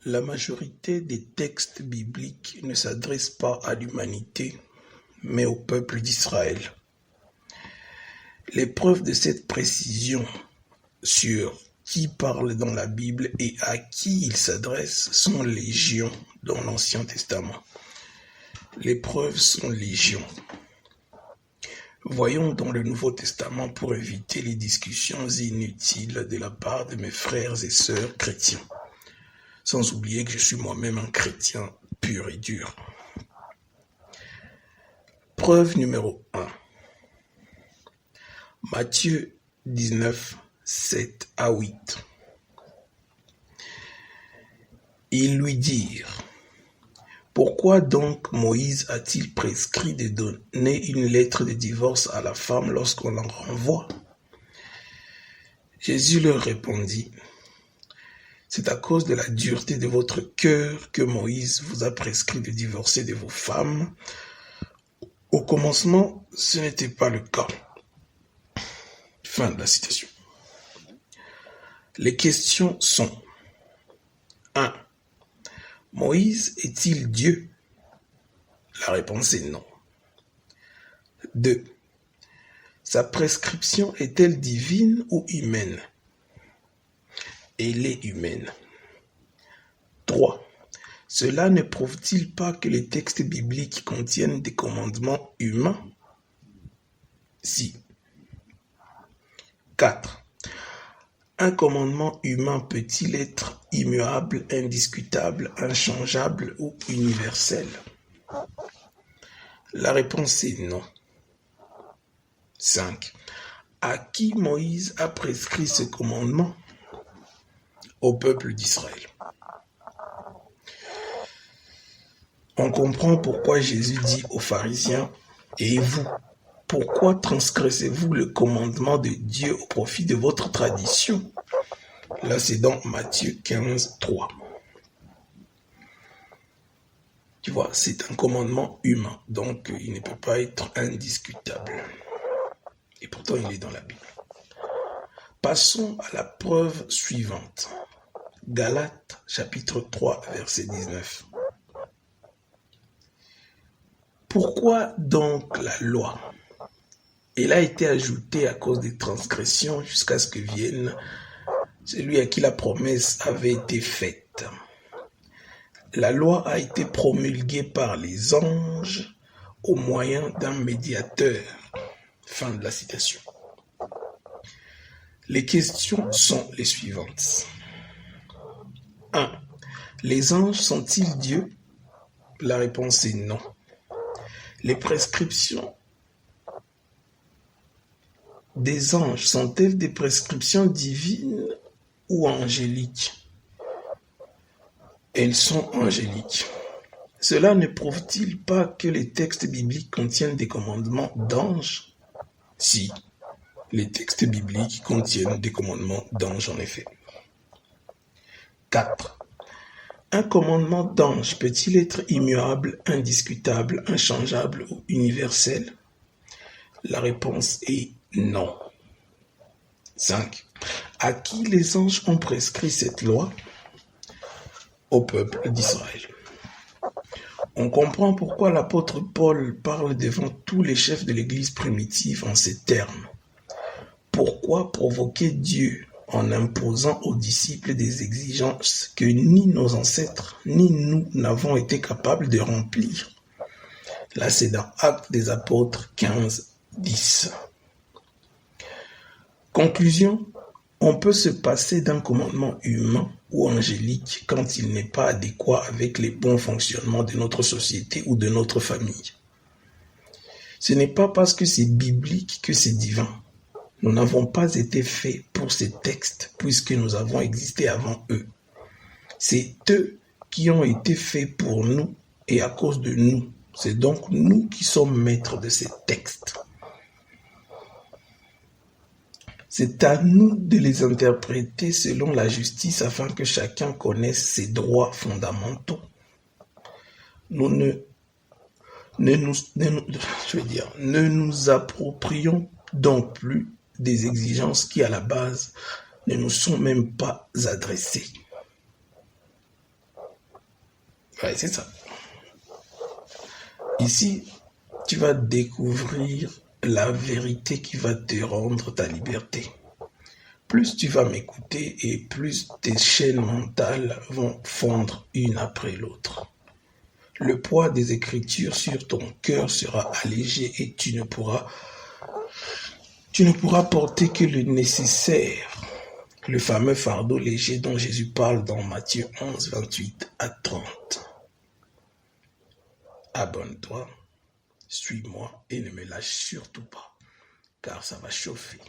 La majorité des textes bibliques ne s'adressent pas à l'humanité, mais au peuple d'Israël. Les preuves de cette précision sur qui parle dans la Bible et à qui il s'adresse sont légion dans l'Ancien Testament. Les preuves sont légion. Voyons dans le Nouveau Testament pour éviter les discussions inutiles de la part de mes frères et sœurs chrétiens. Sans oublier que je suis moi-même un chrétien pur et dur. Preuve numéro 1. Matthieu 19, 7 à 8. Ils lui dirent: pourquoi donc Moïse a-t-il prescrit de donner une lettre de divorce à la femme lorsqu'on l'en renvoie? Jésus leur répondit: c'est à cause de la dureté de votre cœur que Moïse vous a prescrit de divorcer de vos femmes. Au commencement, ce n'était pas le cas. Fin de la citation. Les questions sont: 1. Moïse est-il Dieu? La réponse est non. 2. Sa prescription est-elle divine ou humaine? Elle est humaine. 3. Cela ne prouve-t-il pas que les textes bibliques contiennent des commandements humains? Si. 4. Un commandement humain peut-il être immuable, indiscutable, inchangeable ou universel? La réponse est non. 5. À qui Moïse a prescrit ce commandement? Au peuple d'Israël. On comprend pourquoi Jésus dit aux pharisiens: et vous, pourquoi transgressez-vous le commandement de Dieu au profit de votre tradition? Là, c'est dans Matthieu 15, 3. Tu vois, c'est un commandement humain, donc il ne peut pas être indiscutable. Et pourtant, il est dans la Bible. Passons à la preuve suivante. Galates, chapitre 3, verset 19. Pourquoi donc la loi? Elle a été ajoutée à cause des transgressions jusqu'à ce que vienne celui à qui la promesse avait été faite. La loi a été promulguée par les anges au moyen d'un médiateur. Fin de la citation. Les questions sont les suivantes. 1. Les anges sont-ils Dieu? La réponse est non. Les prescriptions des anges sont-elles des prescriptions divines ou angéliques? Elles sont angéliques. Cela ne prouve-t-il pas que les textes bibliques contiennent des commandements d'anges? Si, les textes bibliques contiennent des commandements d'anges en effet. 4. Un commandement d'ange peut-il être immuable, indiscutable, inchangeable ou universel? La réponse est non. 5. À qui les anges ont prescrit cette loi? Au peuple d'Israël. On comprend pourquoi l'apôtre Paul parle devant tous les chefs de l'Église primitive en ces termes. Pourquoi provoquer Dieu en imposant aux disciples des exigences que ni nos ancêtres, ni nous n'avons été capables de remplir? Là, c'est dans Actes des Apôtres 15, 10. Conclusion, on peut se passer d'un commandement humain ou angélique quand il n'est pas adéquat avec les bons fonctionnements de notre société ou de notre famille. Ce n'est pas parce que c'est biblique que c'est divin. Nous n'avons pas été faits pour ces textes puisque nous avons existé avant eux. C'est eux qui ont été faits pour nous et à cause de nous. C'est donc nous qui sommes maîtres de ces textes. C'est à nous de les interpréter selon la justice afin que chacun connaisse ses droits fondamentaux. Nous ne nous approprions donc plus des exigences qui à la base ne nous sont même pas adressés. Ouais, c'est ça. Ici, tu vas découvrir la vérité qui va te rendre ta liberté. Plus tu vas m'écouter et plus tes chaînes mentales vont fondre une après l'autre. Le poids des Écritures sur ton cœur sera allégé et tu ne pourras porter que le nécessaire, le fameux fardeau léger dont Jésus parle dans Matthieu 11, 28 à 30. Abonne-toi, suis-moi et ne me lâche surtout pas, car ça va chauffer.